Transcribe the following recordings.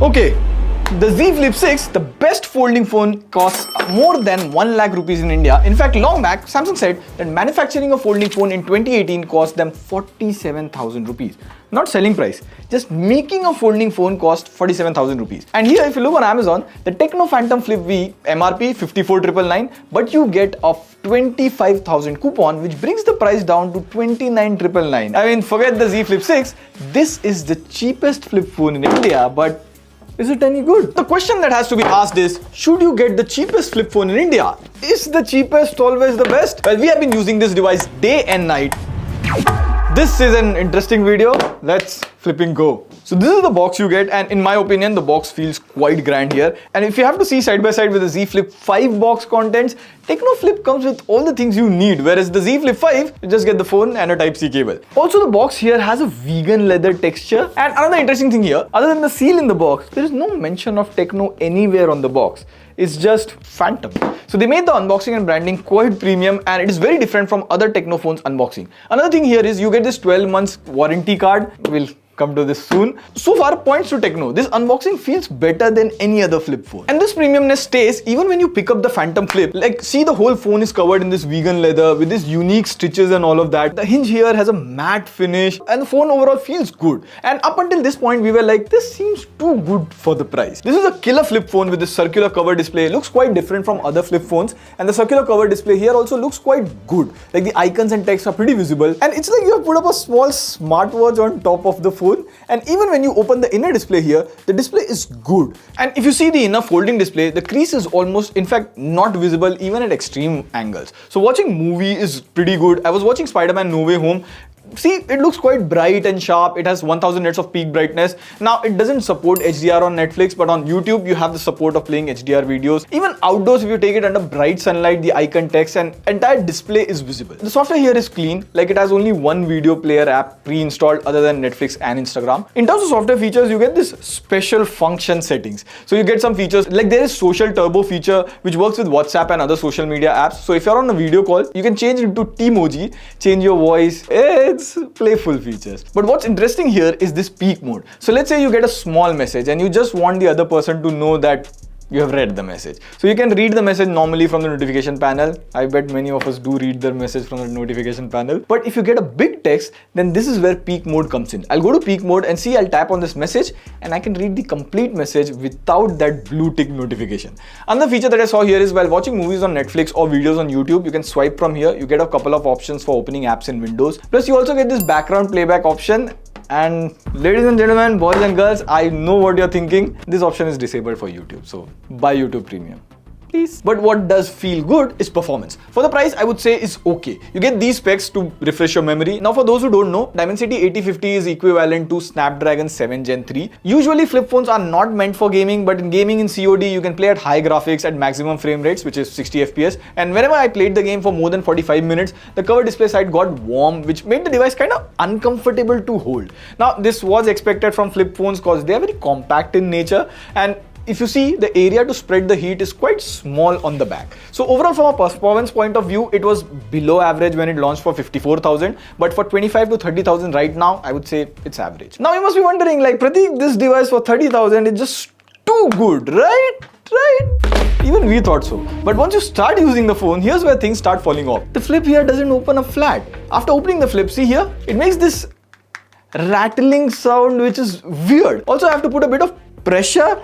Okay, the Z Flip 6, the best folding phone, costs more than 1 lakh rupees in India. In fact, long back, Samsung said that manufacturing a folding phone in 2018 cost them 47,000 rupees. Not selling price, just making a folding phone cost 47,000 rupees. And here, if you look on Amazon, the Tecno Phantom Flip V MRP 54,999, but you get a 25,000 coupon, which brings the price down to 29,999. I mean, forget the Z Flip 6. This is the cheapest flip phone in India, but is it any good? The question that has to be asked is, should you get the cheapest flip phone in India? Is the cheapest always the best? Well, we have been using this device day and night. This is an interesting video. Let's flipping go. So this is the box you get, and in my opinion, the box feels quite grand here. And if you have to see side by side with the Z Flip 5 box contents, Tecno Flip comes with all the things you need, whereas the Z Flip 5, you just get the phone and a Type-C cable. Also, the box here has a vegan leather texture. And another interesting thing here, other than the seal in the box, there is no mention of Tecno anywhere on the box. It's just Phantom. So they made the unboxing and branding quite premium, and it is very different from other Tecno phones unboxing. Another thing here is you get this 12 months warranty card. We'll come to this soon. So far, points to Tecno. This unboxing feels better than any other flip phone. And this premiumness stays even when you pick up the Phantom Flip. Like, see, the whole phone is covered in this vegan leather with this unique stitches and all of that. The hinge here has a matte finish, and the phone overall feels good. And up until this point, we were like, this seems too good for the price. This is a killer flip phone with this circular cover display. It looks quite different from other flip phones. And the circular cover display here also looks quite good. Like, the icons and text are pretty visible. And it's like you have put up a small smartwatch on top of the phone. And even when you open the inner display here, the display is good. And if you see the inner folding display, the crease is almost, in fact, not visible even at extreme angles. So watching movie is pretty good. I was watching Spider-Man No Way Home. See, it looks quite bright and sharp. It has 1000 nits of peak brightness. Now, it doesn't support HDR on Netflix, but on YouTube, you have the support of playing HDR videos. Even outdoors, if you take it under bright sunlight, the icon text and entire display is visible. The software here is clean, like it has only one video player app pre-installed other than Netflix and Instagram. In terms of software features, you get this special function settings. So you get some features, like there is social turbo feature, which works with WhatsApp and other social media apps. So if you're on a video call, you can change it into T-emoji, change your voice. It's playful features. But what's interesting here is this peek mode. So let's say you get a small message and you just want the other person to know that you have read the message. So you can read the message normally from the notification panel. I bet many of us do read their message from the notification panel. But if you get a big text, then this is where peek mode comes in. I'll go to peek mode and see, I'll tap on this message and I can read the complete message without that blue tick notification. Another feature that I saw here is while watching movies on Netflix or videos on YouTube, you can swipe from here. You get a couple of options for opening apps in Windows. Plus you also get this background playback option. And ladies and gentlemen, boys and girls, I know what you're thinking. This option is disabled for YouTube, so buy YouTube Premium, please. But what does feel good is performance. For the price, I would say is okay. You get these specs to refresh your memory. Now, for those who don't know, Dimensity 8050 is equivalent to Snapdragon 7 Gen 3. Usually, flip phones are not meant for gaming, but in gaming in COD, you can play at high graphics at maximum frame rates, which is 60 FPS. And whenever I played the game for more than 45 minutes, the cover display side got warm, which made the device kind of uncomfortable to hold. Now, this was expected from flip phones because they are very compact in nature, and if you see, the area to spread the heat is quite small on the back. So overall, from a performance point of view, it was below average when it launched for 54,000. But for 25 to 30,000 right now, I would say it's average. Now you must be wondering, like, Pratik, this device for 30,000 is just too good, right? Even we thought so. But once you start using the phone, here's where things start falling off. The flip here doesn't open up flat. After opening the flip, see here, it makes this rattling sound, which is weird. Also, I have to put a bit of pressure,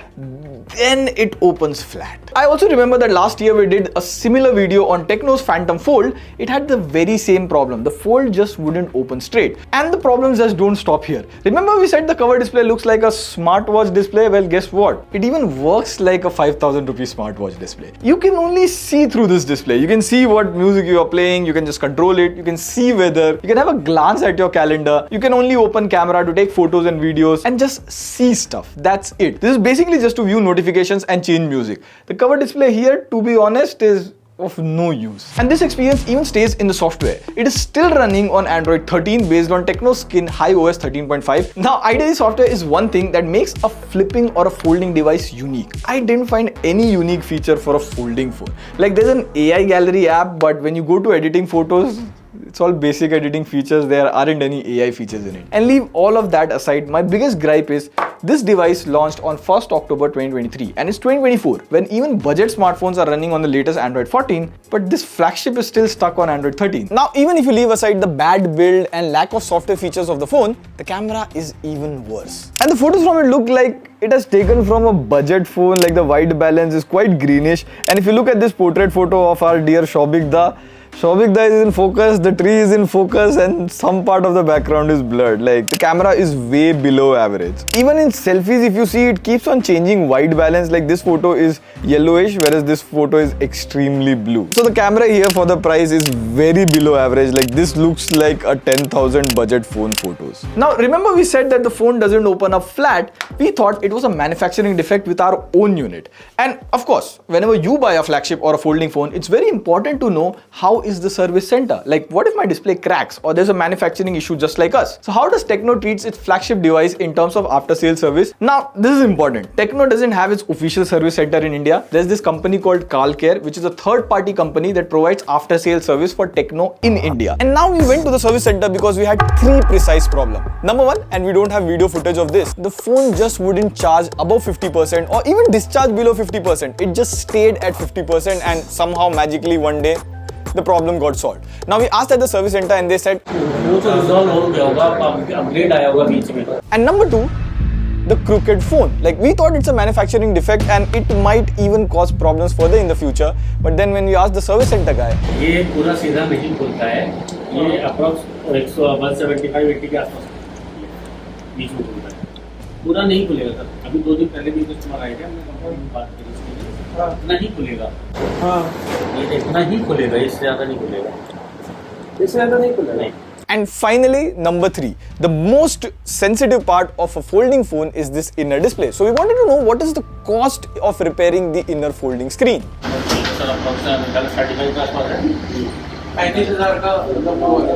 then it opens flat. I also remember that last year we did a similar video on Tecno's Phantom Fold. It had the very same problem. The fold just wouldn't open straight. And the problems just don't stop here. Remember we said the cover display looks like a smartwatch display? Well, guess what? It even works like a 5,000 rupee smartwatch display. You can only see through this display. You can see what music you are playing. You can just control it. You can see weather. You can have a glance at your calendar. You can only open camera to take photos and videos and just see stuff. That's it. This is basically just to view notifications and change music. The cover display here, to be honest, is of no use. And this experience even stays in the software. It is still running on Android 13 based on Technoskin HiOS 13.5. Now, ideally, software is one thing that makes a flipping or a folding device unique. I didn't find any unique feature for a folding phone. Like, there's an AI gallery app, but when you go to editing photos, It's all basic editing features. There aren't any AI features in it. And leave all of that aside, my biggest gripe is this device launched on 1st October 2023 and it's 2024 when even budget smartphones are running on the latest Android 14, but this flagship is still stuck on Android 13. Now, even if you leave aside the bad build and lack of software features of the phone, the camera is even worse. And the photos from it look like it has taken from a budget phone, like the white balance is quite greenish. And if you look at this portrait photo of our dear Shobikda is in focus, the tree is in focus, and some part of the background is blurred. Like, the camera is way below average. Even in selfies, if you see, it keeps on changing white balance. Like, this photo is yellowish, whereas this photo is extremely blue. So the camera here for the price is very below average. Like, this looks like a 10,000 budget phone photos. Now, remember we said that the phone doesn't open up flat. We thought it was a manufacturing defect with our own unit. And of course, whenever you buy a flagship or a folding phone, it's very important to know how is the service center. Like, what if my display cracks or there's a manufacturing issue just like us? So how does Tecno treats its flagship device in terms of after sales service? Now, this is important. Tecno doesn't have its official service center in India. There's this company called CarlCare, which is a third-party company that provides after sales service for Tecno in India. And now we went to the service center because we had three precise problems. Number one, and we don't have video footage of this, the phone just wouldn't charge above 50% or even discharge below 50%. It just stayed at 50% and somehow magically one day the problem got solved. Now we asked at the service center and they said, and number two, the crooked phone. Like, we thought it's a manufacturing defect and it might even cause problems further in the future. But then when we asked the service center guy, ये पूरा सीधा नहीं खुलता है, ये approx 175-80 के आसपास बीच में खुलता है, पूरा नहीं खुलेगा सर। अभी 2 दिन पहले भी कस्टमर आए थे, हमने कंपनी बात करी इसके लिए, इतना ही खुलेगा। हाँ, ये इतना ही खुलेगा, इससे ज़्यादा नहीं खुलेगा, इससे ज़्यादा नहीं खुलेगा। And finally, number three, the most sensitive part of a folding phone is this inner display. So we wanted to know what is the cost of repairing the inner folding screen.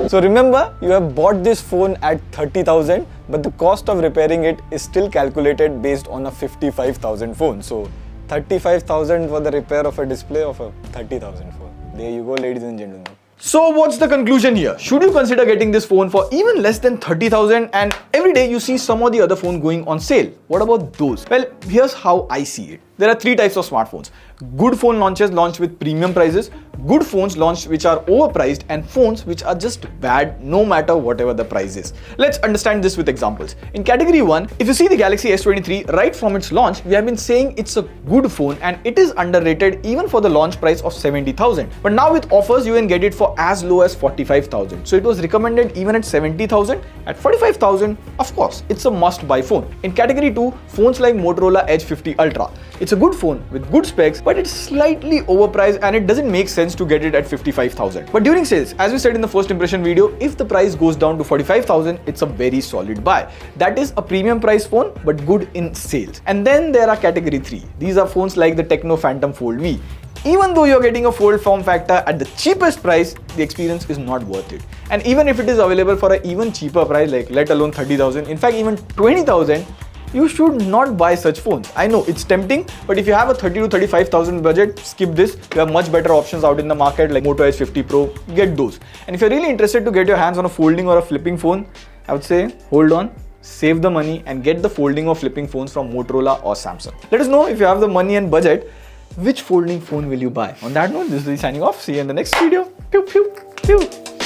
So remember, you have bought this phone at 30,000, but the cost of repairing it is still calculated based on a 55,000 phone. So 35,000 for the repair of a display of a 30,000 phone. There you go, ladies and gentlemen. So what's the conclusion here? Should you consider getting this phone for even less than 30,000 and every day you see some of the other phone going on sale? What about those? Well, here's how I see it. There are three types of smartphones. Good phone launches launched with premium prices, good phones launched which are overpriced, and phones which are just bad no matter whatever the price is. Let's understand this with examples. In category 1, if you see the Galaxy S23 right from its launch, we have been saying it's a good phone and it is underrated even for the launch price of 70,000. But now with offers, you can get it for as low as 45,000. So it was recommended even at 70,000. At 45,000, of course, it's a must-buy phone. In category 2, phones like Motorola Edge 50 Ultra. It's a good phone with good specs, but it's slightly overpriced and it doesn't make sense to get it at 55,000. But during sales, as we said in the first impression video, if the price goes down to 45,000, it's a very solid buy. That is a premium price phone, but good in sales. And then there are category 3. These are phones like the Tecno Phantom Fold V. Even though you're getting a fold form factor at the cheapest price, the experience is not worth it. And even if it is available for an even cheaper price, like let alone 30,000, in fact even 20,000, you should not buy such phones. I know it's tempting, but if you have a 30 to 35,000 budget, skip this. You have much better options out in the market like Moto Edge 50 Pro, get those. And if you're really interested to get your hands on a folding or a flipping phone, I would say hold on, save the money and get the folding or flipping phones from Motorola or Samsung. Let us know if you have the money and budget, which folding phone will you buy? On that note, this is Lee signing off. See you in the next video. Pew, pew, pew.